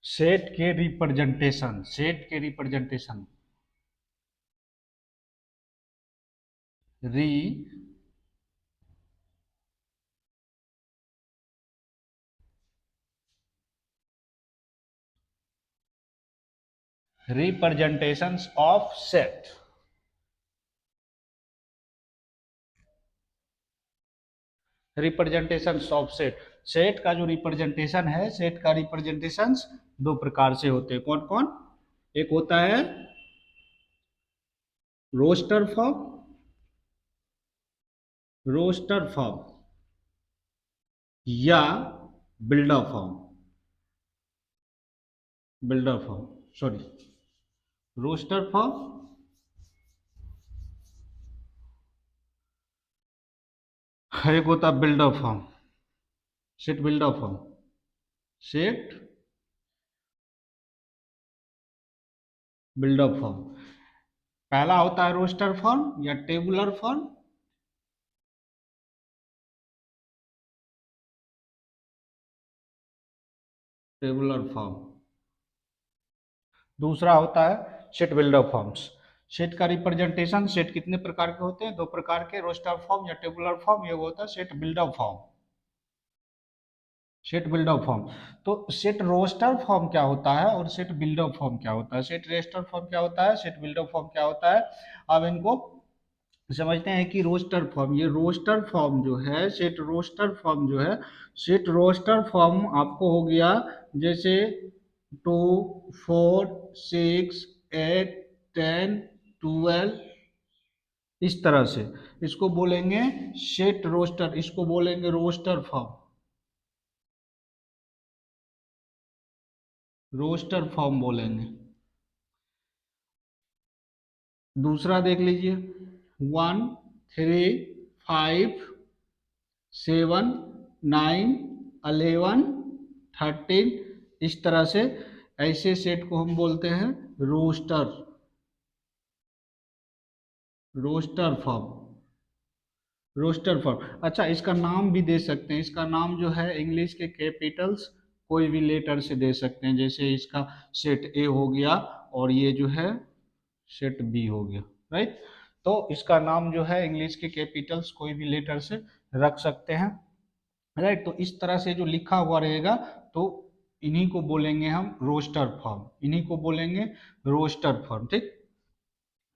Set के representation representations of set. Representations of set, set का जो रिप्रेजेंटेशन है, सेट का रिप्रेजेंटेशंस दो प्रकार से होते हैं। कौन कौन? एक होता है रोस्टर फॉर्म या builder form sorry roster form एक होता है builder form. Set builder form, set builder form. पहला होता है रोस्टर फॉर्म या टेबुलर फॉर्म। Tabular form. दूसरा होता है सेट बिल्डर फॉर्म्स। सेट का रिप्रेजेंटेशन, सेट कितने प्रकार के होते हैं? दो प्रकार के, रोस्टर फॉर्म या टेबुलर फॉर्म। ये होता है set builder form. Set builder form. तो सेट रोस्टर फॉर्म क्या होता है और सेट बिल्डर फॉर्म क्या होता है? सेट रोस्टर फॉर्म क्या होता है, सेट बिल्डर फॉर्म क्या होता है? अब इनको समझते हैं कि रोस्टर फॉर्म, ये रोस्टर फॉर्म जो है, सेट रोस्टर फॉर्म जो है, सेट रोस्टर फॉर्म आपको हो गया जैसे 2 4 6 8 10 12, इस तरह से इसको बोलेंगे सेट रोस्टर, इसको बोलेंगे रोस्टर फॉर्म। रोस्टर फॉर्म बोलेंगे। दूसरा देख लीजिए 1 3 5 7 9 11 13, इस तरह से ऐसे सेट को हम बोलते हैं roster roster form. Roster form. अच्छा, इसका नाम भी दे सकते हैं। इसका नाम जो है इंग्लिश के कैपिटल्स कोई भी लेटर से दे सकते हैं। जैसे इसका सेट ए हो गया और ये जो है सेट बी हो गया, राइट। तो इसका नाम जो है इंग्लिश के कैपिटल्स कोई भी लेटर से रख सकते हैं, राइट। तो इस तरह से जो लिखा हुआ रहेगा तो इन्हीं को बोलेंगे हम रोस्टर फॉर्म, इन्हीं को बोलेंगे रोस्टर फॉर्म, ठीक।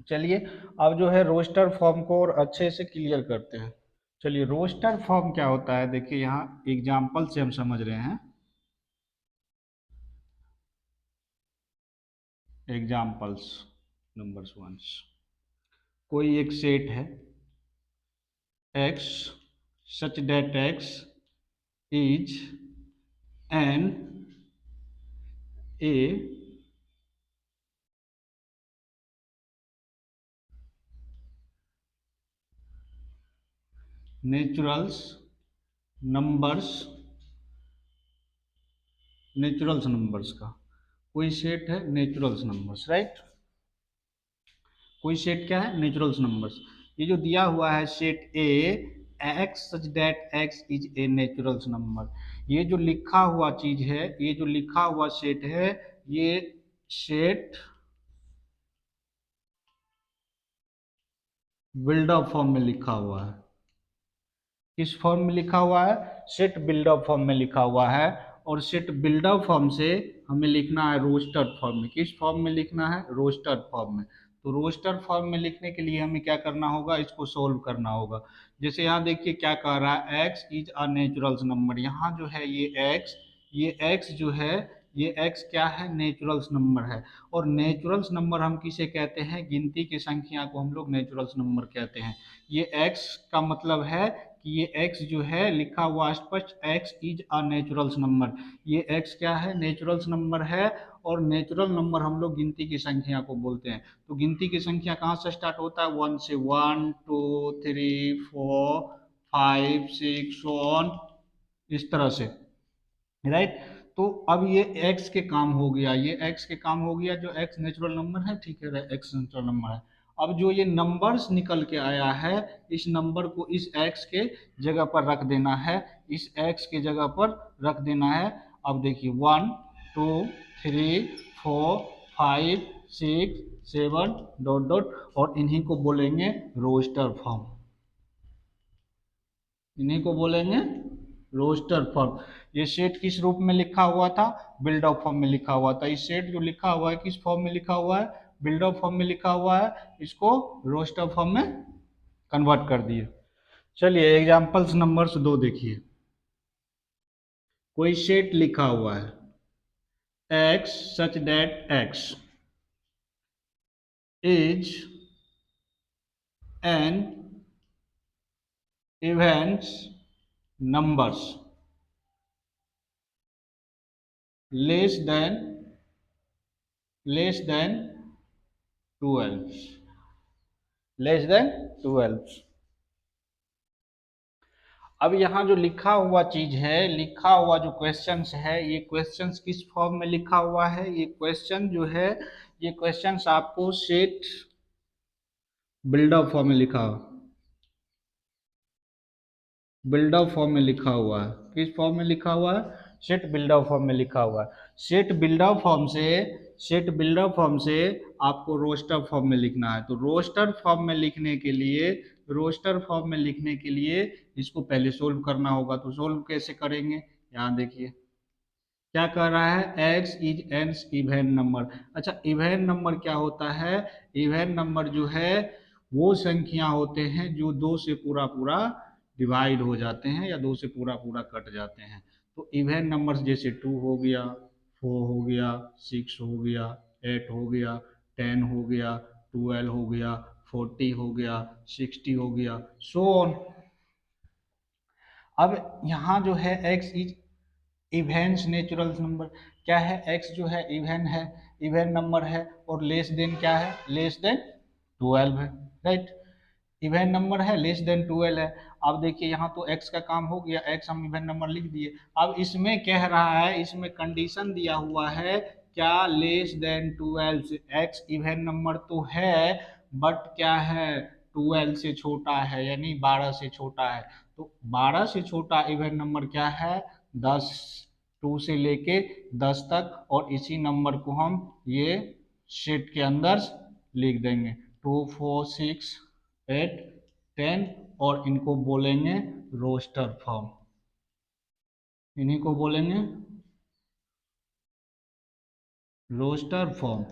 चलिए अब जो है रोस्टर फॉर्म को और अच्छे से क्लियर करते हैं। चलिए रोस्टर फॉर्म क्या होता है, देखिए यहाँ एग्जाम्पल से हम समझ रहे हैं। एग्जाम्पल्स नंबर 1, कोई एक सेट है x such that x is an a naturals numbers, naturals numbers का कोई सेट है नेचुरल्स नंबर्स, राइट। कोई सेट क्या है? Naturals numbers. ये जो दिया हुआ है set A x such that x is a naturals number, ये जो लिखा हुआ चीज है, ये जो लिखा हुआ सेट है, ये सेट बिल्डअप फॉर्म में लिखा हुआ है। किस फॉर्म में लिखा हुआ है? सेट बिल्डअप फॉर्म में लिखा हुआ है। और सेट बिल्डअप फॉर्म से हमें लिखना है रोस्टर फॉर्म में। किस फॉर्म में लिखना है? रोस्टर फॉर्म में। तो रोस्टर फॉर्म में लिखने के लिए हमें क्या करना होगा? इसको सोल्व करना होगा। जैसे यहाँ देखिए क्या कह रहा है, x is a naturals number. यहाँ जो है ये एक्स जो है, ये एक्स क्या है? नेचुरल्स नंबर है। और नेचुरल्स नंबर हम किसे कहते हैं? गिनती की संख्या को हम लोग नेचुरल्स नंबर कहते हैं। ये x का मतलब है कि ये x जो है लिखा हुआ स्पष्ट, x is a naturals number. ये x क्या है? नेचुरल्स नंबर है। और नेचुरल नंबर हम लोग गिनती की संख्या को बोलते हैं। तो गिनती की संख्या कहाँ से स्टार्ट होता है? 1 से, 1 2 3 4 5 6 ऑन, इस तरह से, राइट। तो अब ये x के काम हो गया, ये x के काम हो गया, जो x नेचुरल नंबर है, ठीक है, x नेचुरल नंबर है। अब जो ये नंबर्स निकल के आया है, इस नंबर को इस x के जगह पर रख देना है, इस x के जगह पर रख देना है। अब देखिए 1 3 4 5 6 7 डॉट डॉट, और इन्हीं को बोलेंगे रोस्टर फॉर्म। इन्हीं को बोलेंगे रोस्टर फॉर्म। ये सेट किस रूप में लिखा हुआ था? बिल्ड अप फॉर्म में लिखा हुआ था। इस सेट जो लिखा हुआ है किस फॉर्म में लिखा हुआ है? बिल्ड अप फॉर्म में लिखा हुआ है। इसको रोस्टर फॉर्म में कन्वर्ट कर दिए। चलिए एग्जांपल्स नंबर्स 2 देखिए। कोई सेट लिखा हुआ है x such that x is an events numbers less than 12, less than 12। अब यहाँ जो लिखा हुआ चीज है, लिखा हुआ जो क्वेश्चंस है, ये क्वेश्चंस किस फॉर्म में लिखा हुआ है? ये क्वेश्चन जो है, ये क्वेश्चंस आपको सेट बिल्डअप फॉर्म में लिखा हुआ, बिल्डअप फॉर्म में लिखा हुआ है। किस फॉर्म में लिखा हुआ है? सेट बिल्डअप फॉर्म में लिखा हुआ है। सेट बिल्डअप फॉर्म से, सेट बिल्डअप फॉर्म से आपको रोस्टर फॉर्म में लिखना है। तो रोस्टर फॉर्म में लिखने के लिए, रोस्टर फॉर्म में लिखने के लिए इसको पहले सोल्व करना होगा। तो सोल्व कैसे करेंगे? यहाँ देखिए क्या कह रहा है, x is an even number. अच्छा, इवेन नंबर क्या होता है? इवेन नंबर जो है वो संख्या होते हैं जो 2 से पूरा पूरा डिवाइड हो जाते हैं या 2 से पूरा पूरा कट जाते हैं। तो इवेन नंबर्स जैसे 2 हो गया, 4 हो गया, 6 हो गया, 8 हो गया, 10 हो गया, 12 हो गया, 40 हो गया, 60 हो गया, सो ऑन। अब यहाँ जो है x is Evans natural number क्या है? x जो है इवेन है, इवेन नंबर है, और लेस देन क्या है? लेस देन 12 है, राइट। इवेन नंबर है, लेस देन 12 है। अब देखिए यहाँ तो x का काम हो गया, x हम इवेन नंबर लिख दिए। अब इसमें कह रहा है, इसमें कंडीशन दिया हुआ है क्या? लेस देन 12 से। x इवेन नंबर तो है बट क्या है? 12 से छोटा है, यानी 12 से छोटा है। तो 12 से छोटा इवेन नंबर क्या है? 10, 2 से लेके 10 तक, और इसी नंबर को हम ये सेट के अंदर लिख देंगे 2 4 6 8 10, और इनको बोलेंगे रोस्टर फॉर्म। इन्हीं को बोलेंगे रोस्टर फॉर्म।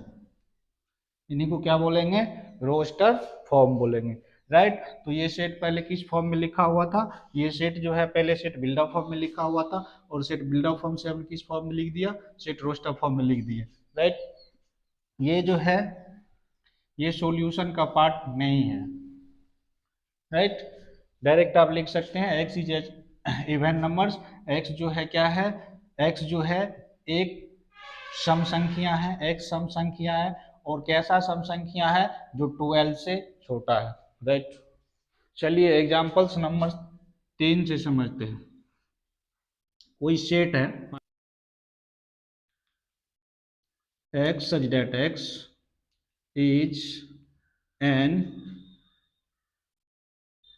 इन्हीं को क्या बोलेंगे? रोस्टर फॉर्म बोलेंगे, राइट। तो ये सेट पहले किस फॉर्म में लिखा हुआ था? ये सेट जो है पहले सेट बिल्डअप फॉर्म में लिखा हुआ था, और सेट बिल्डअप फॉर्म से हमने किस फॉर्म में लिख दिया? सेट रोस्टर फॉर्म में लिख दिया, राइट। ये जो है ये सॉल्यूशन का पार्ट नहीं है, राइट। डायरेक्ट आप लिख सकते हैं x is even numbers. X जो है क्या है? एक्स जो है एक सम संख्या है, एक्स सम संख्या है, और कैसा सम संख्या है? जो 12 से छोटा है, राइट। चलिए एग्जांपल्स नंबर 3 से समझते हैं। कोई सेट है x such that x is an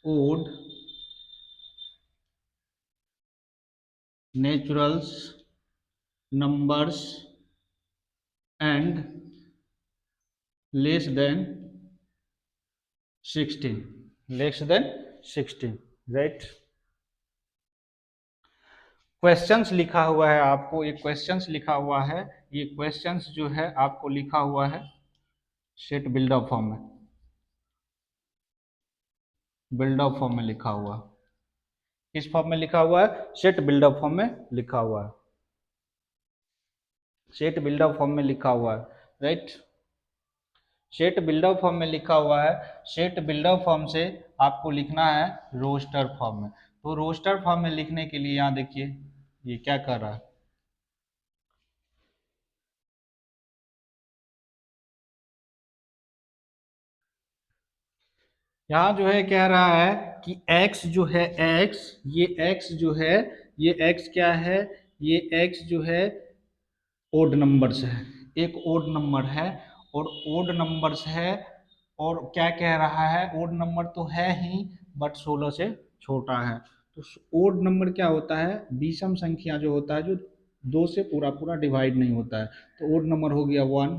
odd naturals numbers and less than 16, less than 16, right। Questions लिखा हुआ है आपको, एक क्वेश्चंस लिखा हुआ है। ये क्वेश्चंस जो है आपको लिखा हुआ है सेट बिल्डअप फॉर्म में, बिल्डअप फॉर्म में लिखा हुआ। किस फॉर्म में लिखा हुआ है? सेट बिल्डअप फॉर्म में लिखा हुआ है, सेट बिल्डअप फॉर्म में लिखा हुआ है, राइट। सेट बिल्डअप फॉर्म में लिखा हुआ है। सेट बिल्डअप फॉर्म से आपको लिखना है रोस्टर फॉर्म में। तो रोस्टर फॉर्म में लिखने के लिए यहाँ देखिए ये क्या कर रहा है, यहाँ जो है कह रहा है कि x जो है x, ये x जो है, ये x क्या है? ये x जो है ओड नंबर्स है, एक ओड नंबर है, और ओड नंबर्स है। और क्या कह रहा है? ओड नंबर तो है ही बट 16 से छोटा है। तो ओड नंबर क्या होता है? विषम संख्या जो होता है, जो 2 से पूरा पूरा डिवाइड नहीं होता है। तो ओड नंबर हो गया 1,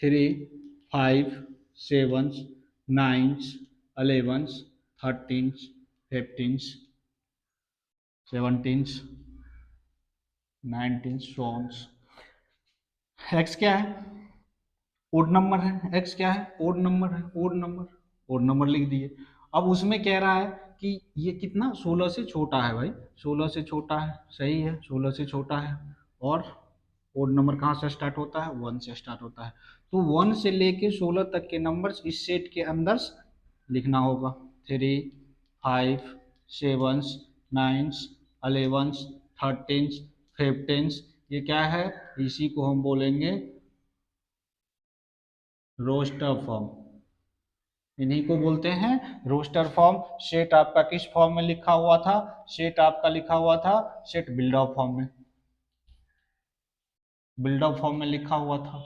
3, 5, 7, 9, 11, 13, 15, 17, 19 सॉन्स। एक्स क्या है? ओड नंबर है। एक्स क्या है? ओड नंबर है। ओड नंबर, ओड नंबर लिख दिए। अब उसमें कह रहा है कि ये कितना 16 से छोटा है भाई, 16 से छोटा है, सही है, 16 से छोटा है। और ओड नंबर कहाँ से स्टार्ट होता है? 1 से स्टार्ट होता है। तो 1 से लेके 16 तक के नंबर्स इस सेट के अंदर लिखना होगा। 3, 5, 7, 9, 11, 13, 15, ये क्या है? इसी को हम बोलेंगे रोस्टर फॉर्म। इन्हीं को बोलते हैं रोस्टर फॉर्म। सेट आपका किस फॉर्म में लिखा हुआ था? सेट आपका लिखा हुआ था सेट बिल्डअप फॉर्म में, बिल्डअप फॉर्म में लिखा हुआ था।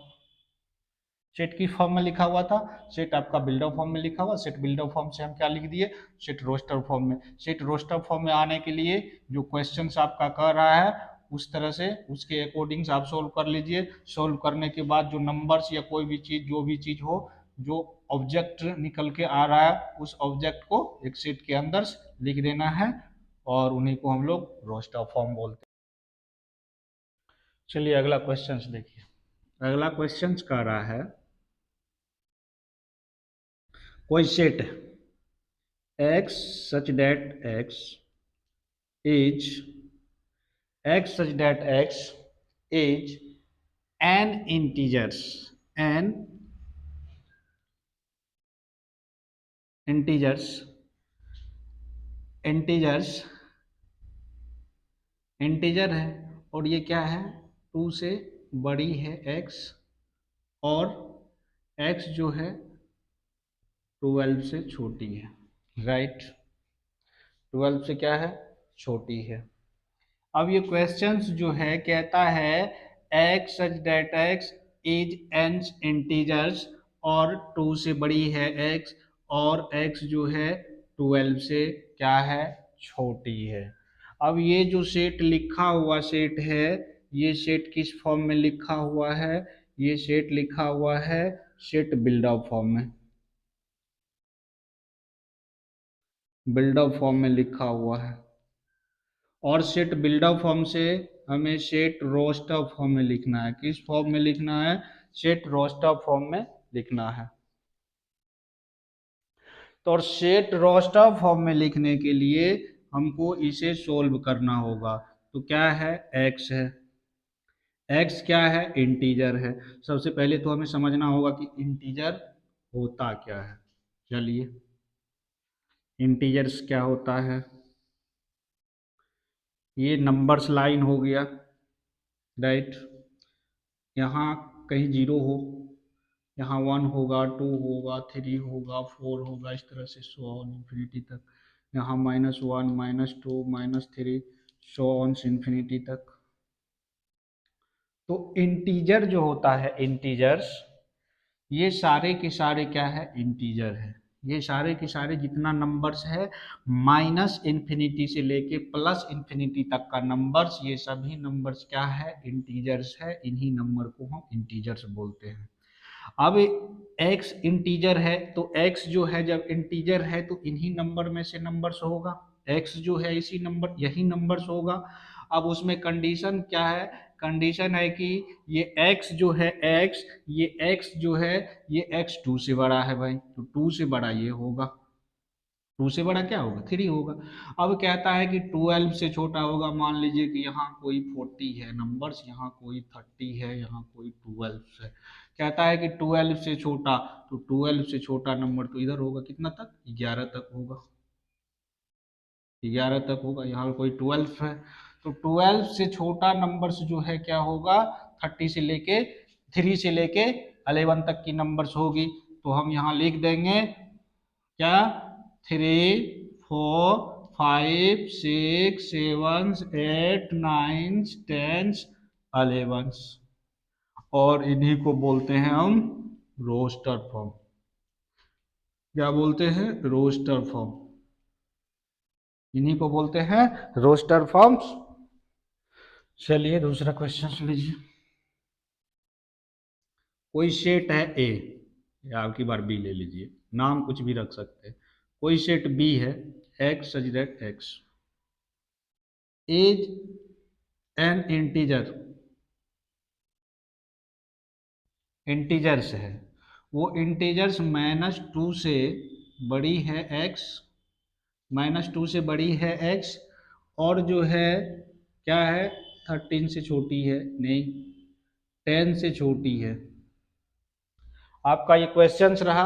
सेट की फॉर्म में लिखा हुआ था, सेट आपका बिल्डअप फॉर्म में लिखा हुआ। सेट बिल्डअप फॉर्म से हम क्या लिख दिए? सेट रोस्टर फॉर्म में। सेट रोस्टर फॉर्म में आने के लिए जो क्वेश्चंस आपका कर रहा है उस तरह से उसके अकॉर्डिंग आप सोल्व कर लीजिए। सोल्व करने के बाद जो नंबर्स या कोई भी चीज, जो भी चीज हो, जो ऑब्जेक्ट निकल के आ रहा है उस ऑब्जेक्ट को एक सेट के अंदर लिख देना है और उन्हीं को हम लोग रोस्टर फॉर्म बोलते हैं। चलिए अगला क्वेश्चन देखिए। अगला क्वेश्चन कह रहा है कोई set x such that is x such that x is an integers integers integer है और ये क्या है? 2 से बड़ी है x और x जो है 12 से छोटी है, राइट? 12 से क्या है? छोटी है। अब ये क्वेश्चंस जो है कहता है x such that x is an integers और 2 से बड़ी है x और x जो है 12 से क्या है? छोटी है। अब ये जो सेट लिखा हुआ सेट है, ये सेट किस फॉर्म में लिखा हुआ है? ये सेट लिखा हुआ है सेट बिल्डअप फॉर्म में, बिल्डअप फॉर्म में लिखा हुआ है। और सेट बिल्डअप फॉर्म से हमें सेट रोस्टर फॉर्म में लिखना है। किस फॉर्म में लिखना है? सेट रोस्टर फॉर्म में लिखना है। तो और सेट रोस्टर फॉर्म में लिखने के लिए हमको इसे सोल्व करना होगा। तो क्या है? x है। x क्या है? इंटीजर है। सबसे पहले तो हमें समझना होगा कि इंटीजर होता क्या है। चलिए, इंटीजर्स क्या होता है? ये नंबर्स लाइन हो गया, राइट? यहाँ कहीं जीरो हो, यहाँ 1 होगा, 2 होगा, 3 होगा, 4 होगा, इस तरह से सो ऑन इन्फिनिटी तक। यहाँ -1, -2, -3 सो ऑन इन्फिनिटी तक। तो इंटीजर जो होता है, इंटीजर्स, ये सारे के सारे क्या है? इंटीजर है। ये सारे के सारे जितना नंबर्स है माइनस इन्फिनिटी से लेके प्लस इन्फिनिटी तक का नंबर्स, ये सभी नंबर्स क्या है? इंटीजर्स है। इन्हीं नंबर को हम इंटीजर्स बोलते हैं। अब x इंटीजर है तो x जो है जब इंटीजर है तो इन्हीं नंबर में से नंबर्स होगा। x जो है इसी नंबर, यही नंबर्स होगा। अब उसमें कंडीशन क्या है? कंडीशन है कि ये x जो है x, ये x जो है ये x 2 से बड़ा है भाई, तो 2 से बड़ा ये होगा। 2 से बड़ा क्या होगा? 3 होगा। अब कहता है कि 12 से छोटा होगा। मान लीजिए कि यहाँ कोई 40 है नंबर्स, यहाँ कोई 30 है, यहाँ कोई 12 है। कहता है कि 12 से छोटा, तो 12 से छोटा नंबर तो इधर होगा, कितना तक? 11 तक होगा। 11 तक होगा। यहाँ कोई 12 है तो 12 से छोटा नंबर्स जो है क्या होगा? 30 से लेके 3 से लेके 11 तक की नंबर्स होगी। तो हम यहाँ लिख देंगे क्या? 3, 4, 5, 6, 7, 8, 9, 10, 11 और इन्हीं को बोलते हैं हम रोस्टर फॉर्म। क्या बोलते हैं? Roster form. इन्हीं को बोलते हैं रोस्टर फॉर्म्स। चलिए दूसरा क्वेश्चन लीजिए। कोई सेट है ए, या आपकी बार बी ले लीजिए, नाम कुछ भी रख सकते हैं। कोई सेट बी है, x such that x is an integer, integers है, वो इंटीजर्स -2 से बड़ी है एक्स, -2 से बड़ी है एक्स, और जो है क्या है 13 से छोटी है, नहीं 10 से छोटी है। आपका ये क्वेश्चंस रहा।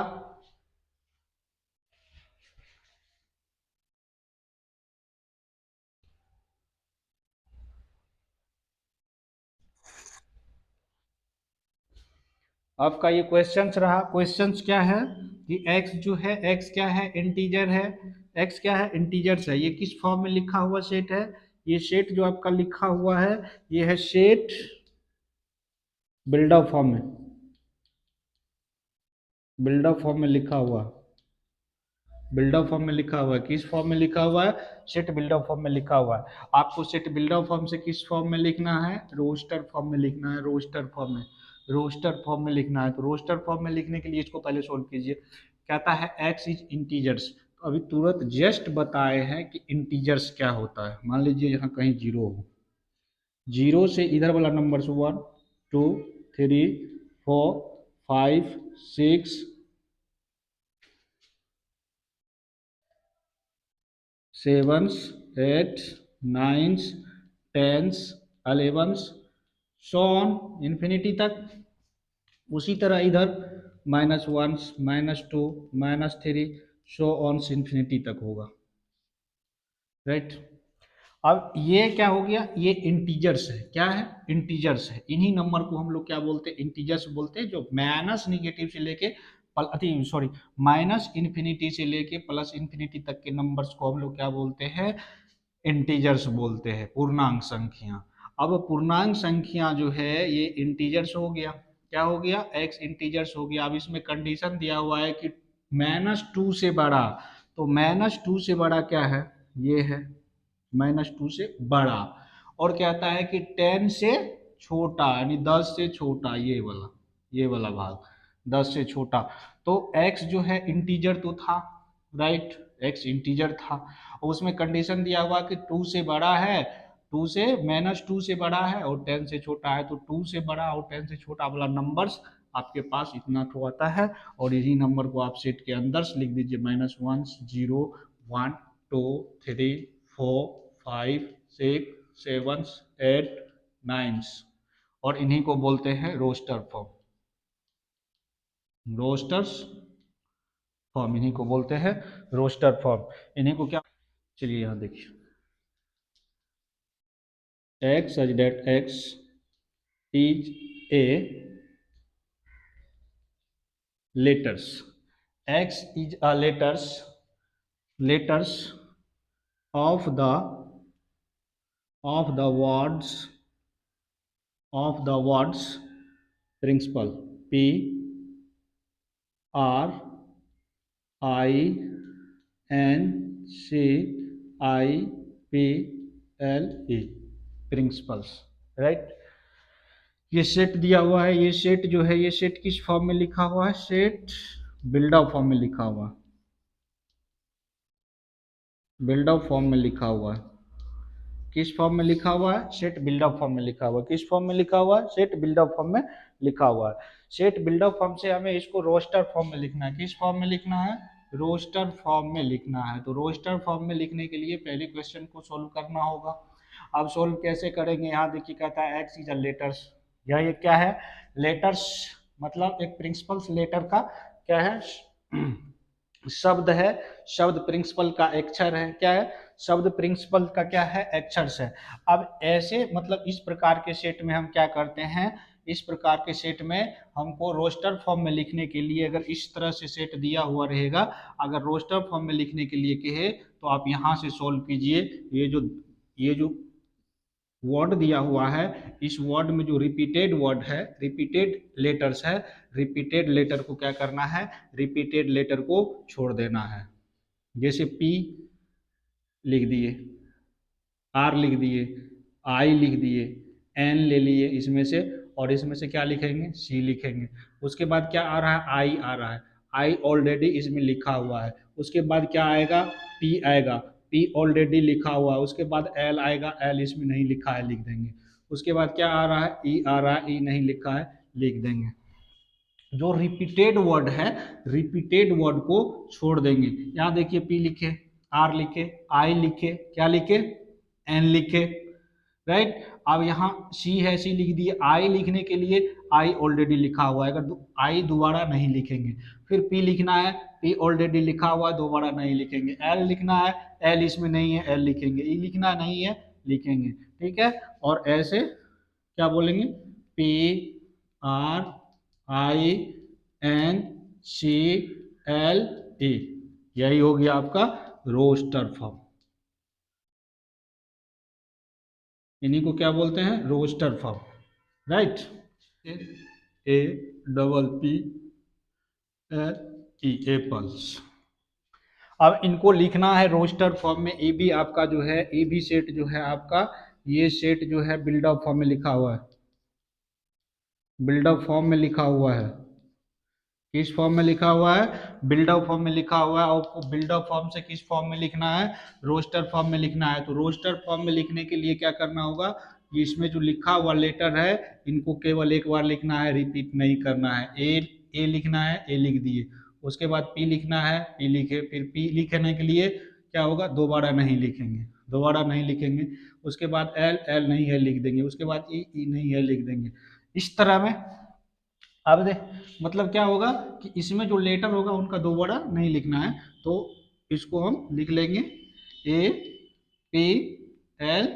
आपका ये क्वेश्चंस रहा। क्वेश्चंस क्या है कि x जो है, x क्या है, इंटीजर है, x क्या है, इंटीजर्स है। ये किस फॉर्म में लिखा हुआ सेट है? ये सेट जो आपका लिखा हुआ है ये है सेट बिल्डअप फॉर्म में, बिल्डअप फॉर्म में लिखा हुआ, बिल्डअप फॉर्म में लिखा हुआ है। किस फॉर्म में लिखा हुआ है? सेट बिल्डअप फॉर्म में लिखा हुआ है। आपको सेट बिल्डअप फॉर्म से किस फॉर्म में लिखना है? रोस्टर फॉर्म में लिखना है, रोस्टर फॉर्म में, रोस्टर फॉर्म में लिखना है। तो रोस्टर फॉर्म में लिखने के लिए इसको पहले सोल्व कीजिए। कहता है एक्स इज इंटीजर्स, तो अभी तुरंत जस्ट बताए हैं कि इंटीजर्स क्या होता है। मान लीजिए यहाँ कहीं जीरो हो, जीरो से इधर वाला number 1 2 3 4 5 6 sevens, eight, nines, tens, elevens, so on infinity तक। उसी तरह इधर -1, -2, -3, सो ऑन इन्फिनिटी तक होगा, राइट। अब ये क्या हो गया? ये इंटीजर्स है। क्या है? इंटीजर्स है। इन्हीं नंबर को हम लोग क्या बोलते हैं? इंटीजर्स बोलते हैं। जो माइनस निगेटिव से लेके सॉरी माइनस इन्फिनिटी से लेके प्लस इन्फिनिटी तक के नंबर्स को हम लोग क्या बोलते हैं? इंटीजर्स बोलते हैं, पूर्णांक संख्या। अब पूर्णांक संख्या जो है ये इंटीजर्स हो गया। क्या हो गया? एक्स इंटीजर्स हो गया। अब इसमें कंडीशन दिया हुआ है कि -2 से बड़ा, तो -2 से बड़ा क्या है? ये है -2 से बड़ा। और कहता है कि 10 से छोटा, यानी 10 से छोटा, ये वाला भाग 10 से छोटा। तो x जो है इंटीजर तो था, राइट, x इंटीजर था, और उसमें कंडीशन दिया हुआ कि 2 से बड़ा है, 2 से -2 से बड़ा है और 10 से छोटा है। तो 2 से बड़ा और 10 से छोटा वाला नंबर्स आपके पास इतना तो आता है, और यही नंबर को आप सेट के अंदर लिख दीजिए। -1 0 1 2 3 4 5 6 7 8 9, और इन्हीं को बोलते हैं रोस्टर फॉर्म, रोस्टर्स फॉर्म, इन्हीं को बोलते हैं रोस्टर फॉर्म। इन्हीं को क्या, चलिए यहाँ देखिए, x such that x is a letters, x is a letters of the words, of the words principal, p r i n c i p l e, principles, right. ये set दिया हुआ है। ये सेट जो है, ये set किस form में लिखा हुआ है? सेट बिल्डअप फॉर्म में लिखा हुआ है, बिल्डअप फॉर्म में लिखा हुआ है। किस फॉर्म में लिखा हुआ है? सेट बिल्डअप फॉर्म में लिखा हुआ है। किस फॉर्म में लिखा हुआ है? सेट बिल्डअप फॉर्म में लिखा हुआ है। सेट बिल्डअप फॉर्म से हमें इसको रोस्टर फॉर्म में लिखना है। किस फॉर्म में लिखना है? रोस्टर फॉर्म में लिखना है। तो रोस्टर फॉर्म में लिखने के लिए पहले क्वेश्चन को सोल्व करना होगा। अब सोल्व कैसे करेंगे? यहाँ देखिए, कहता है एक्स इज अ लेटर्स, या ये क्या है? लेटर्स, मतलब एक प्रिंसिपल्स लेटर का क्या है? शब्द है। शब्द प्रिंसिपल का अक्षर है। क्या है? शब्द प्रिंसिपल का क्या है? अक्षर है। अब ऐसे मतलब इस प्रकार के सेट में हम क्या करते हैं? इस प्रकार के सेट में हमको रोस्टर फॉर्म में लिखने के लिए, अगर इस तरह से सेट दिया हुआ रहेगा, अगर रोस्टर फॉर्म में लिखने के लिए कहे तो आप यहाँ से सोल्व कीजिए। ये जो वर्ड दिया हुआ है, इस वर्ड में जो रिपीटेड वर्ड है, रिपीटेड लेटर्स है, रिपीटेड लेटर को क्या करना है? रिपीटेड लेटर को छोड़ देना है। जैसे पी लिख दिए, आर लिख दिए, आई लिख दिए, एन ले लिए इसमें से, और इसमें से क्या लिखेंगे, सी लिखेंगे। उसके बाद क्या आ रहा है, आई आ रहा है, आई ऑलरेडी इसमें लिखा हुआ है। उसके बाद क्या आएगा, पी आएगा, पी ऑलरेडी लिखा हुआ है। उसके बाद एल आएगा, एल इसमें नहीं लिखा है, लिख देंगे। उसके बाद क्या आ रहा है, ई आ रहा है, ई नहीं लिखा है, लिख देंगे। जो रिपीटेड वर्ड है, रिपीटेड वर्ड को छोड़ देंगे। यहाँ देखिए पी लिखे, आर लिखे, आई लिखे, क्या लिखे, एन लिखे, राइट। अब यहाँ सी है, सी लिख दिए। आई लिखने के लिए आई ऑलरेडी लिखा हुआ है, अगर आई दोबारा नहीं लिखेंगे। फिर पी लिखना है, पी ऑलरेडी लिखा हुआ है, दोबारा नहीं लिखेंगे। एल लिखना है, एल इसमें नहीं है, एल लिखेंगे। ई लिखना नहीं है, लिखेंगे, ठीक है। और ऐसे क्या बोलेंगे, P R I N C L E, यही हो गया आपका रोस्टर फॉर्म। इन्हीं को क्या बोलते हैं, roster form, right. A double P L E, apples. अब इनको लिखना है रोस्टर फॉर्म में। ए बी आपका जो है, ए बी सेट जो है आपका, ये सेट जो है बिल्डअप फॉर्म में लिखा हुआ है, बिल्डअप फॉर्म में लिखा हुआ है। किस फॉर्म में लिखा हुआ है, बिल्डअप फॉर्म में लिखा हुआ है। आपको बिल्डअप फॉर्म से किस फॉर्म में लिखना है, रोस्टर फॉर्म में लिखना है। तो रोस्टर फॉर्म में लिखने के लिए क्या करना होगा, इसमें जो लिखा हुआ लेटर है इनको केवल एक बार लिखना है, रिपीट नहीं करना है। ए लिखना है, ए लिख दिए। उसके बाद पी लिखना है, पी लिखे। फिर पी लिखने के लिए क्या होगा, दोबारा नहीं लिखेंगे, दोबारा नहीं लिखेंगे। उसके बाद एल, एल नहीं है, लिख देंगे। उसके बाद ई, ई नहीं है, लिख देंगे। इस तरह में अब दे, मतलब क्या होगा कि इसमें जो लेटर होगा उनका दोबारा नहीं लिखना है। तो इसको हम लिख लेंगे ए पी एल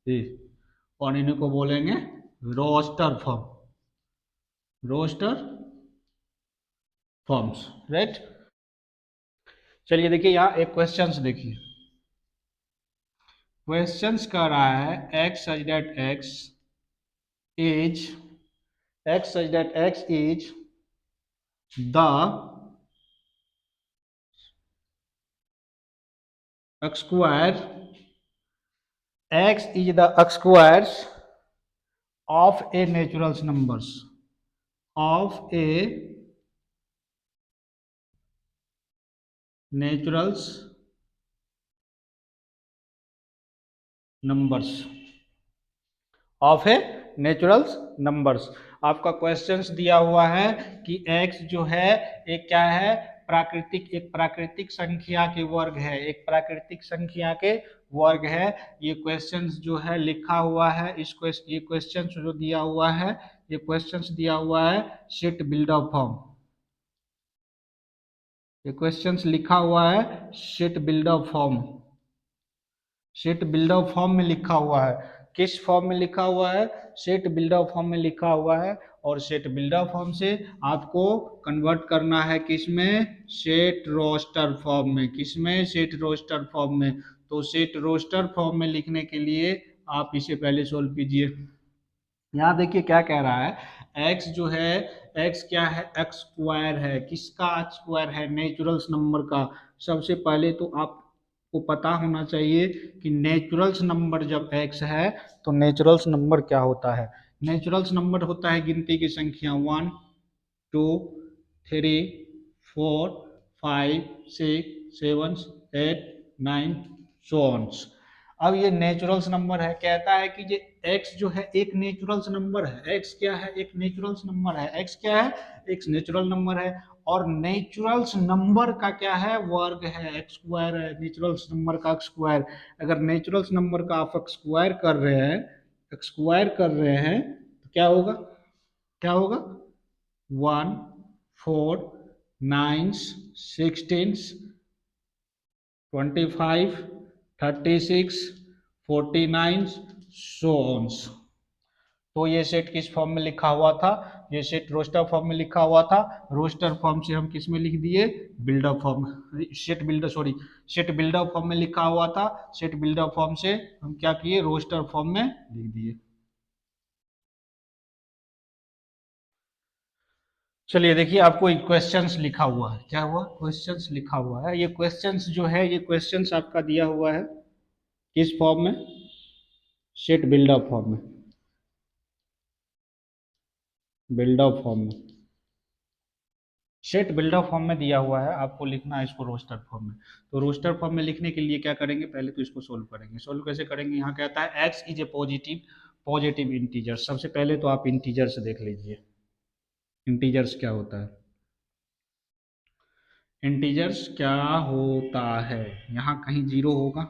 ए, और इन्हीं को बोलेंगे roster form, roster forms, right. चलिए देखिए यहाँ एक क्वेश्चंस देखिए। क्वेश्चंस कर रहा है x such that x is, x such that x is the square, x is the squares of a natural numbers, of a natural numbers, of a natural numbers. आपका questions दिया हुआ है कि x जो है एक क्या है, प्राकृतिक, एक प्राकृतिक संख्या के वर्ग है, एक प्राकृतिक संख्या के वर्ग है। ये क्वेश्चंस जो है लिखा हुआ है, ये क्वेश्चंस जो दिया हुआ है, ये क्वेश्चंस दिया हुआ है सेट बिल्डअप फॉर्म। ये क्वेश्चंस लिखा हुआ है set buildup form, set buildup form में लिखा हुआ है। किस फॉर्म में लिखा हुआ है, सेट बिल्डअप फॉर्म में लिखा हुआ है। और सेट बिल्डअप फॉर्म से आपको कन्वर्ट करना है किसमें, सेट रोस्टर फॉर्म में। किसमें, सेट रोस्टर फॉर्म में। तो सेट रोस्टर फॉर्म में लिखने के लिए आप इसे पहले सोल्व कीजिए। यहाँ देखिए क्या कह रहा है, x जो है, x क्या है, एक्स स्क्वायर है। किसका स्क्वायर है, नेचुरल्स नंबर का। सबसे पहले तो आपको पता होना चाहिए कि नेचुरल्स नंबर जब x है तो नेचुरल्स नंबर क्या होता है। नेचुरल्स नंबर होता है गिनती की संख्या 1 2 3 4 5 6 7 8 9 सो ऑन। अब ये नेचुरल्स नंबर है, कहता है कि ये x जो है एक नेचुरल्स नंबर है। x क्या है, एक नेचुरल्स नंबर है। x क्या है, एक नेचुरल नंबर है। और नेचुरल्स नंबर का क्या है, वर्ग है, एक्स स्क्वायर है, नेचुरल्स नंबर का स्क्वायर। अगर नेचुरल्स नंबर का आप स्क्वायर कर रहे हैं, स्क्वायर कर रहे हैं तो क्या होगा, क्या होगा, 1 4 9 16 25 36 49 सो ऑन्स। तो ये सेट किस फॉर्म में लिखा हुआ था, ये सेट रोस्टर फॉर्म में लिखा हुआ था। रोस्टर फॉर्म से हम किस में लिख दिए, buildup form, set builder sorry set buildup form में लिखा हुआ था। सेट बिल्डअप फॉर्म से हम क्या किए, रोस्टर फॉर्म में लिख दिए। चलिए देखिए आपको एक क्वेश्चंस लिखा हुआ है, क्या हुआ, क्वेश्चंस लिखा हुआ है। ये क्वेश्चंस जो है, ये क्वेश्चंस आपका दिया हुआ है किस फॉर्म में, सेट बिल्डअप फॉर्म में। बिल्डअप फॉर्म में, सेट बिल्डअप फॉर्म में दिया हुआ है, आपको लिखना है इसको रोस्टर फॉर्म में। तो रोस्टर फॉर्म में लिखने के लिए क्या करेंगे, पहले तो इसको सोल्व करेंगे। सोल्व कैसे करेंगे, यहाँ कहता है x is a positive integer. सबसे पहले तो आप इंटीजर्स देख लीजिए, इंटीजर्स क्या होता है, इंटीजर्स क्या होता है। यहाँ कहीं जीरो होगा,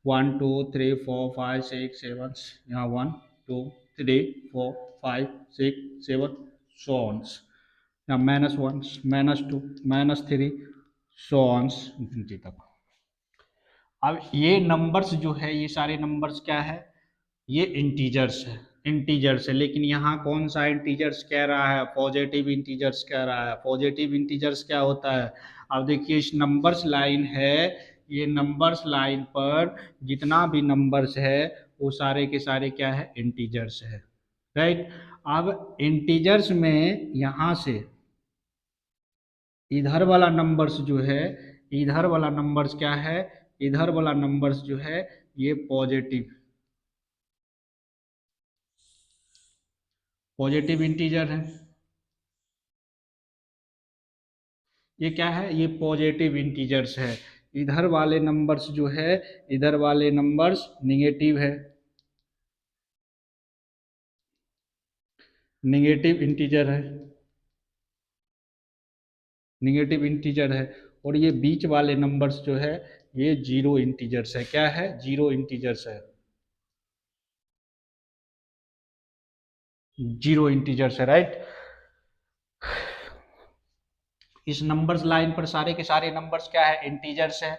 1 2 3 4 5 6 7, यहाँ 1 2 3 4 5 6 7 सॉन्स, यहाँ -1 -2 -3 सॉन्स इन्फिनिटी तक। अब ये नंबर्स जो है, ये सारे नंबर्स क्या है, ये इंटीजर्स है, इंटीजर्स है। लेकिन यहाँ कौन सा इंटीजर्स कह रहा है, पॉजिटिव इंटीजर्स कह रहा है। पॉजिटिव इंटीजर्स क्या होता है, अब देखिए इस नंबर्स लाइन है, ये नंबर्स लाइन पर जितना भी नंबर्स है वो सारे के सारे क्या है, इंटीजर्स है, राइट। अब इंटीजर्स में यहाँ से इधर वाला नंबर्स जो है, इधर वाला नंबर्स क्या है, इधर वाला नंबर्स जो है ये पॉजिटिव इंटीजर है। ये क्या है, ये पॉजिटिव इंटीजर्स है। इधर वाले नंबर्स जो है, इधर वाले नंबर्स निगेटिव है, निगेटिव इंटीजर है, निगेटिव इंटीजर है। और ये बीच वाले नंबर्स जो है ये जीरो इंटीजर्स है। क्या है, जीरो इंटीजर्स है, जीरो इंटीजर्स है, राइट। इस नंबर्स लाइन पर सारे के सारे नंबर्स क्या है, इंटीजर्स है।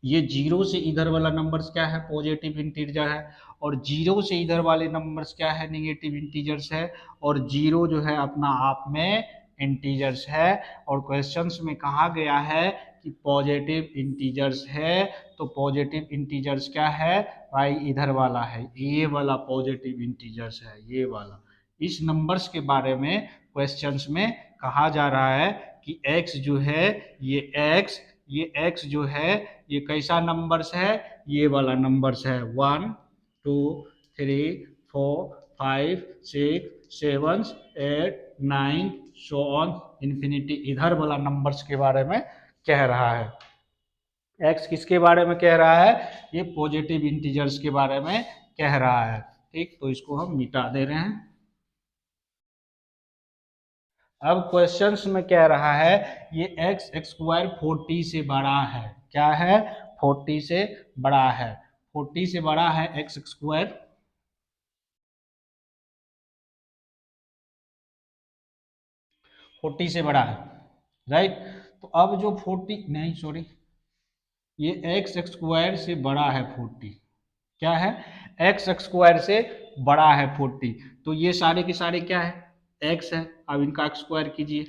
ये जीरो से इधर वाला नंबर्स क्या है, पॉजिटिव इंटीजर है। और जीरो से इधर वाले नंबर्स क्या है, नेगेटिव इंटीजर्स है। और जीरो जो है अपना आप में इंटीजर्स है। और क्वेश्चंस में कहा गया है कि पॉजिटिव इंटीजर्स है, तो पॉजिटिव इंटीजर्स क्या है भाई, इधर वाला है, ये वाला पॉजिटिव इंटीजर्स है, ये वाला। इस नंबर्स के बारे में क्वेश्चंस में कहा जा रहा है कि x जो है, ये x जो है ये कैसा नंबर्स है, ये वाला नंबर्स है, 1 2 3 4 5 6 7 8 9 सो ऑन इन्फिनिटी। इधर वाला नंबर्स के बारे में कह रहा है। x किसके बारे में कह रहा है, ये पॉजिटिव इंटीजर्स के बारे में कह रहा है, ठीक। तो इसको हम मिटा दे रहे हैं। अब क्वेश्चंस में कह रहा है ये x स्क्वायर 40 से बड़ा है, क्या है, 40 से बड़ा है, 40 से बड़ा है x स्क्वायर, फोर्टी से बड़ा है, राइट। तो अब जो 40 नहीं सॉरी, ये x स्क्वायर से बड़ा है 40, क्या है, x स्क्वायर से बड़ा है 40। तो ये सारे के सारे क्या है, x है। अब इनका स्क्वायर कीजिए,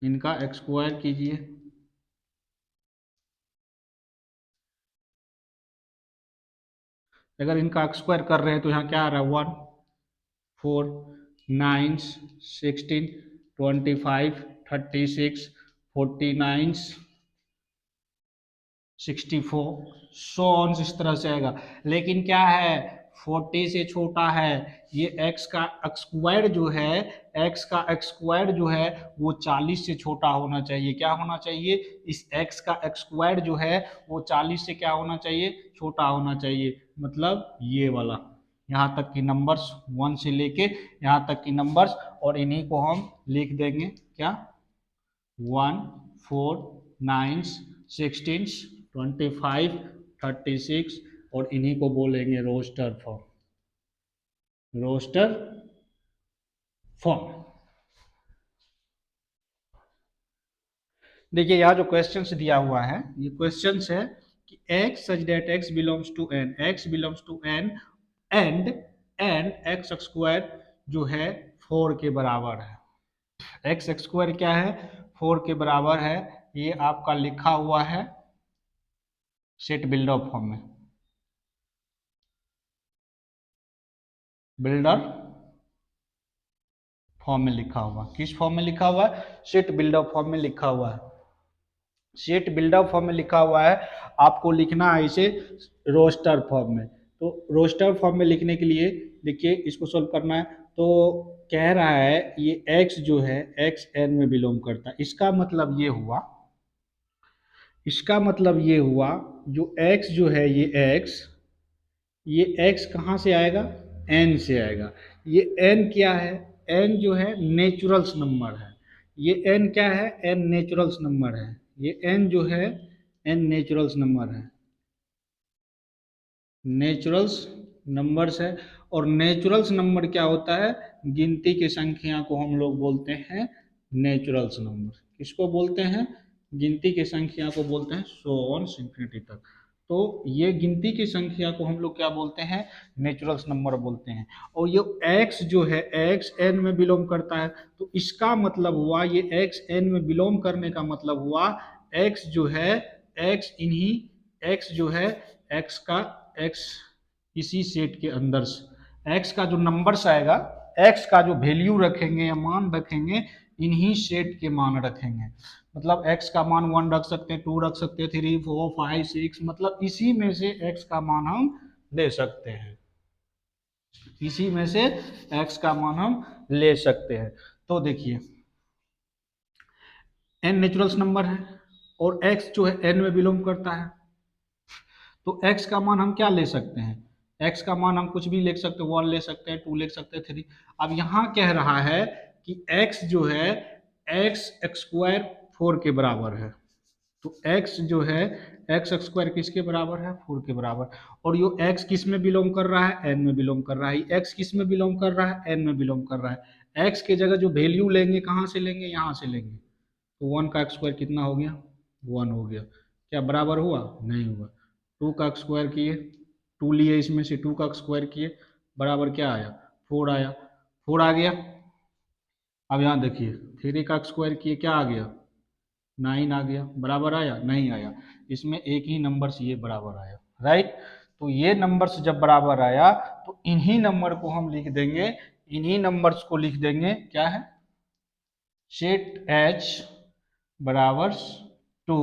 इनका स्क्वायर कीजिए, अगर इनका स्क्वायर कर रहे हैं तो यहाँ क्या आ रहा है, 1 4 9 16 25 36 49 64 100 इस तरह से आएगा। लेकिन क्या है, 40 से छोटा है, ये x का स्क्वायर जो है, x का स्क्वायर जो है वो 40 से छोटा होना चाहिए। क्या होना चाहिए, इस x का स्क्वायर जो है वो 40 से क्या होना चाहिए, छोटा होना चाहिए। मतलब ये वाला, यहाँ तक की नंबर्स 1 से लेके यहाँ तक की नंबर्स, और इन्हीं को हम लिख देंगे क्या, 1 4 9 16 25 36, और इन्हीं को बोलेंगे रोस्टर फॉर्म, रोस्टर फॉर्म। देखिए यहाँ जो क्वेश्चंस दिया हुआ है, ये क्वेश्चंस है कि x such that x belongs to n, x belongs to n and x square जो है 4 के बराबर है। x स्क्वायर क्या है, 4 के बराबर है। ये आपका लिखा हुआ है सेट बिल्डर फॉर्म में, बिल्डर फॉर्म में लिखा हुआ, किस फॉर्म में लिखा हुआ है, सेट बिल्डर फॉर्म में लिखा हुआ है। सेट बिल्डर फॉर्म में लिखा हुआ है, आपको लिखना है इसे रोस्टर फॉर्म में। तो रोस्टर फॉर्म में लिखने के लिए देखिए इसको सोल्व करना है। तो कह रहा है ये x जो है x n में बिलोंग करता है। इसका मतलब ये हुआ जो x जो है ये x कहाँ से आएगा, n से आएगा। ये n क्या है, n जो है नेचुरल्स नंबर है। ये n क्या है, n नेचुरल्स नंबर है। ये n जो है n नेचुरल्स नंबर है, नेचुरल्स नंबर्स है। और नेचुरल्स नंबर क्या होता है, गिनती की संख्या को हम लोग बोलते हैं नेचुरल्स नंबर। किसको बोलते हैं, गिनती की संख्या को बोलते हैं सो ऑन इंफिनिटी तक। तो ये गिनती की संख्या को हम लोग क्या बोलते हैं, नेचुरल्स नंबर बोलते हैं। और ये x जो है x n में बिलोंग करता है। तो इसका मतलब हुआ ये x n में बिलोंग करने का मतलब हुआ x जो है x इन्हीं x जो है x का x इसी सेट के अंदर से x का जो नंबर्स आएगा, x का जो वैल्यू रखेंगे या मान रखेंगे, इन्हीं सेट के मान रखेंगे। मतलब x का मान 1 रख सकते हैं, 2 रख सकते हैं, 3 4 5 6, मतलब इसी में से x का मान हम ले सकते हैं। इसी में से x का मान हम ले सकते हैं। तो देखिए n नेचुरल्स नंबर है और x जो है n में बिलोंग करता है। तो x का मान हम क्या ले सकते हैं, x का मान हम कुछ भी ले सकते हैं, 1 ले सकते हैं, 2 ले सकते हैं, 3। अब यहाँ कह रहा है कि x जो है x स्क्वायर 4 के बराबर है। तो x जो है x स्क्वायर किसके बराबर है, 4 के बराबर। और यो x किस में बिलोंग कर रहा है, n में बिलोंग कर रहा है। x किस में बिलोंग कर रहा है, n में बिलोंग कर रहा है। x के जगह जो वैल्यू लेंगे कहाँ से लेंगे, यहाँ से लेंगे। तो 1 का स्क्वायर कितना हो गया, 1 हो गया। क्या बराबर हुआ, नहीं हुआ। 2 का स्क्वायर किए, 2 लिए इसमें से, 2 का स्क्वायर किए, बराबर क्या आया, 4 आया। 4 आ गया। अब यहाँ देखिए 3 का स्क्वायर किए, क्या आ गया, 9 आ गया। बराबर आया, नहीं आया। इसमें एक ही नंबर से ये बराबर आया, राइट। तो ये नंबर्स जब बराबर आया तो इन्हीं नंबर को हम लिख देंगे, इन्हीं नंबर्स को लिख देंगे क्या है, सेट H बराबर 2,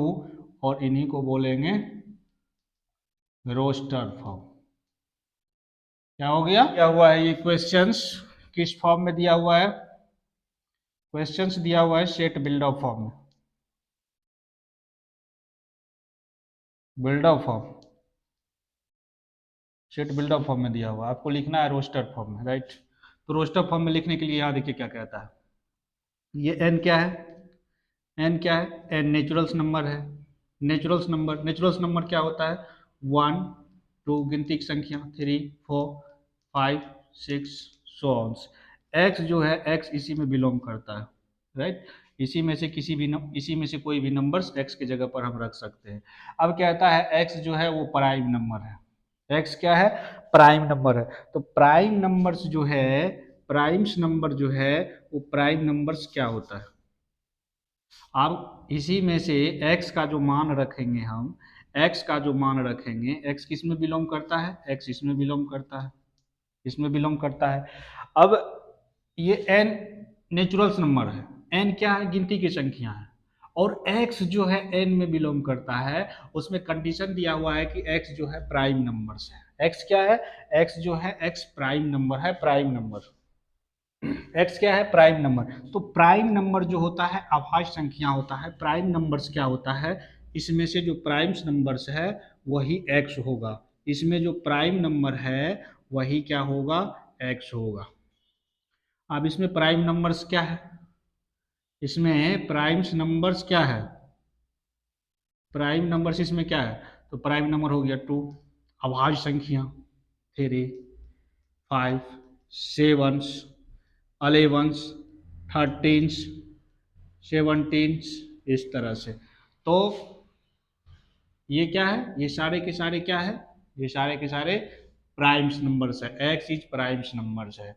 और इन्हीं को बोलेंगे रोस्टर फॉर्म। क्या हो गया, क्या हुआ है, ये क्वेश्चंस किस फॉर्म में दिया हुआ है, क्वेश्चंस दिया हुआ है सेट बिल्डअप फॉर्म में, buildup form, set buildup form में दिया हुआ है। आपको लिखना है रोस्टर फॉर्म में, राइट। तो रोस्टर फॉर्म में लिखने के लिए यहाँ देखिए क्या कहता है, ये n क्या है, n क्या है, n नेचुरल्स नंबर है। नेचुरल्स नंबर क्या होता है, 1 2 गिनती की संख्या, 3 4 5 6 सो ऑन। x जो है x इसी में बिलोंग करता है, राइट। इसी में से इसी में से कोई भी नंबर्स x की जगह पर हम रख सकते हैं। अब कहता है x जो है वो प्राइम नंबर है, x क्या है, प्राइम नंबर है। तो प्राइम नंबर्स जो है, प्राइम्स नंबर जो है वो प्राइम नंबर्स क्या होता है। अब इसी में से x का जो मान रखेंगे हम, x का जो मान रखेंगे, x किस में बिलोंग करता है, x इसमें बिलोंग करता है, इसमें बिलोंग करता है। अब ये n नेचुरल्स नंबर है, n क्या है, गिनती की संख्या है। और x जो है n में बिलोंग करता है, उसमें कंडीशन दिया हुआ है कि x जो है प्राइम नंबर्स है। x क्या है, x जो है x प्राइम नंबर है, प्राइम नंबर। x क्या है, प्राइम नंबर। तो प्राइम नंबर जो होता है अभाज्य संख्या होता है। प्राइम नंबर्स क्या होता है, इसमें से जो प्राइम्स नंबर्स है वही x होगा, इसमें जो प्राइम नंबर है वही क्या होगा, x होगा। अब इसमें प्राइम नंबर्स क्या है, इसमें प्राइम्स नंबर्स क्या है, प्राइम नंबर्स इसमें क्या है, तो प्राइम नंबर हो गया 2, अभाज्य संख्या 3 5 7 11 13 17, इस तरह से। तो ये क्या है, ये सारे के सारे क्या है, ये सारे के सारे प्राइम्स नंबर्स है, एक्स इज प्राइम्स नंबर्स है।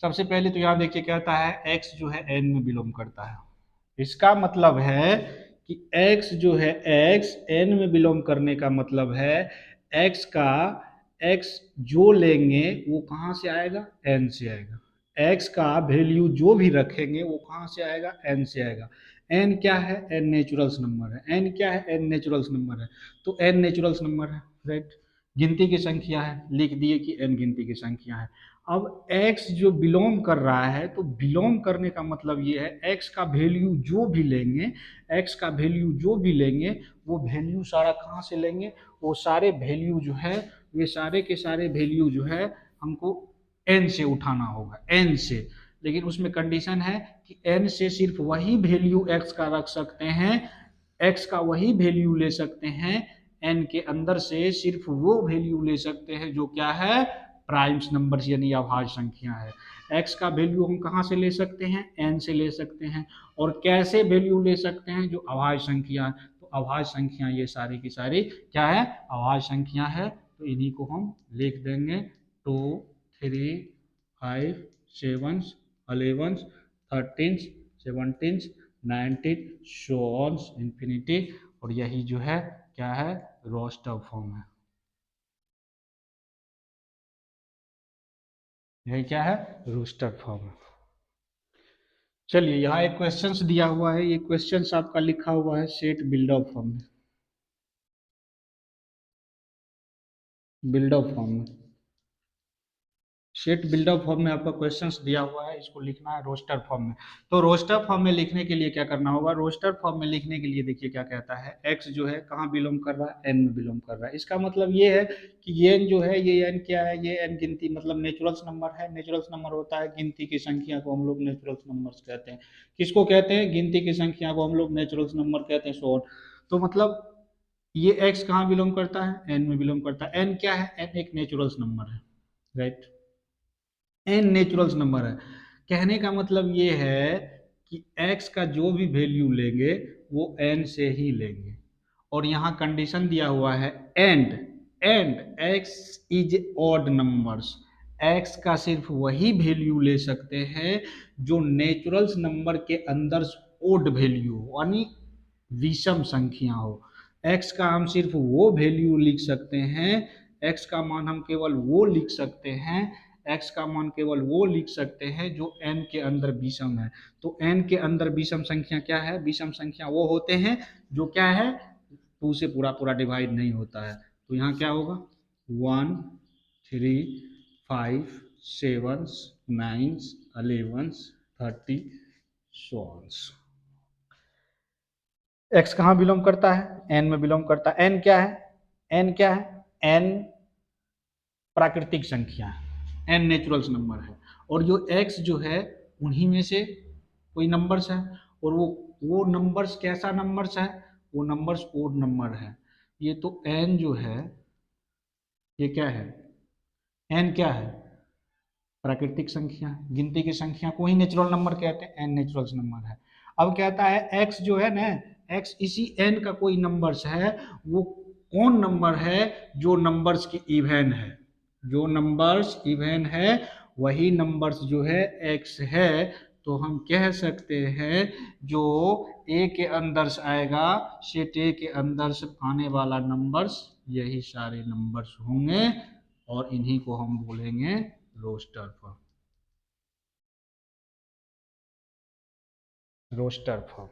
सबसे पहले तो यहाँ देखिए कहता है एक्स जो है एन में बिलोंग करता है। इसका मतलब है कि x जो है x n में बिलोंग करने का मतलब है x का x जो लेंगे वो कहाँ से आएगा, n से आएगा। x का वैल्यू जो भी रखेंगे वो कहाँ से आएगा, n से आएगा। n क्या है, n नेचुरल्स नंबर है। n क्या है, n नेचुरल्स नंबर है। तो n नेचुरल्स नंबर है, राइट। गिनती की संख्या है, लिख दिए कि n गिनती की संख्या है। अब x जो बिलोंग कर रहा है, तो बिलोंग करने का मतलब ये है x का वैल्यू जो भी लेंगे, x का वैल्यू जो भी लेंगे, वो वैल्यू सारा कहाँ से लेंगे, वो सारे वैल्यू जो है, वे सारे के सारे वैल्यू जो है हमको n से उठाना होगा, n से। लेकिन उसमें कंडीशन है कि n से सिर्फ वही वैल्यू x का रख सकते हैं, x का वही वैल्यू ले सकते हैं, n के अंदर से सिर्फ वो वैल्यू ले सकते हैं जो क्या है, प्राइम्स नंबर यानी अभाज्य संख्या है। x का वैल्यू हम कहाँ से ले सकते हैं, n से ले सकते हैं। और कैसे वैल्यू ले सकते हैं, जो अभाज्य संख्या, तो अभाज्य संख्या ये सारी की सारी क्या है, अभाज्य संख्या है। तो इन्हीं को हम लिख देंगे 2 3 5 7 11 13 17 19 सो ऑन इंफिनिटी। और यही जो है क्या है, रोस्टर फॉर्म है। यही क्या है, रोस्टर फॉर्म है। चलिए यहाँ एक क्वेश्चंस दिया हुआ है, ये क्वेश्चंस आपका लिखा हुआ है सेट बिल्डअप फॉर्म में, बिल्डअप फॉर्म में, सेट बिल्डअप फॉर्म में आपका क्वेश्चंस दिया हुआ है, इसको लिखना है रोस्टर फॉर्म में। तो रोस्टर फॉर्म में लिखने के लिए क्या करना होगा, रोस्टर फॉर्म में लिखने के लिए देखिए क्या कहता है, x जो है कहाँ बिलोंग कर रहा है, n में बिलोंग कर रहा है। इसका मतलब ये है कि n जो है, ये n क्या है, ये n गिनती मतलब नेचुरल्स नंबर है। नेचुरल्स नंबर होता है गिनती की संख्या को हम लोग नेचुरल्स नंबर्स कहते हैं। किसको कहते हैं, गिनती की संख्या को हम लोग नेचुरल्स नंबर कहते हैं। सो तो मतलब ये x कहाँ बिलोंग करता है, n में बिलोंग करता है। n क्या है, n एक नेचुरल्स नंबर है, राइट। n नेचुरल्स नंबर है, कहने का मतलब ये है कि x का जो भी वैल्यू लेंगे वो n से ही लेंगे। और यहाँ कंडीशन दिया हुआ है and x is odd numbers, x का सिर्फ वही वैल्यू ले सकते हैं जो नेचुरल्स नंबर के अंदर ओड वैल्यू यानी विषम संख्या हो। x का हम सिर्फ वो वैल्यू लिख सकते हैं, x का मान हम केवल वो लिख सकते हैं, x का मान केवल वो लिख सकते हैं जो n के अंदर विषम है। तो n के अंदर विषम संख्या क्या है, विषम संख्या वो होते हैं जो क्या है, 2 से पूरा पूरा डिवाइड नहीं होता है। तो यहाँ क्या होगा, 1 3 5 7 9 11 30 सो ऑन। एक्स कहाँ बिलोंग करता है, एन में बिलोंग करता है। एन क्या है, एन क्या है, एन प्राकृतिक संख्या है, एन नेचुरल्स नंबर है। और जो एक्स जो है उन्हीं में से कोई नंबर्स है। और वो नंबर्स कैसा नंबर्स है, वो नंबर्स ओड नंबर है। ये तो एन जो है ये क्या है, एन क्या है, प्राकृतिक संख्या, गिनती की संख्या को ही नेचुरल नंबर कहते हैं, एन नेचुरल नंबर है। अब कहता है एक्स जो है ना, एक्स इसी एन का कोई नंबर्स है, वो कौन नंबर है, जो नंबर्स की इवन है, जो नंबर्स इवन है वही नंबर्स जो है एक्स है। तो हम कह सकते हैं जो ए के अंदर आएगा, सेट ए के अंदर से आने वाला नंबर्स यही सारे नंबर्स होंगे। और इन्हीं को हम बोलेंगे रोस्टर फॉर्म, रोस्टर फॉर्म।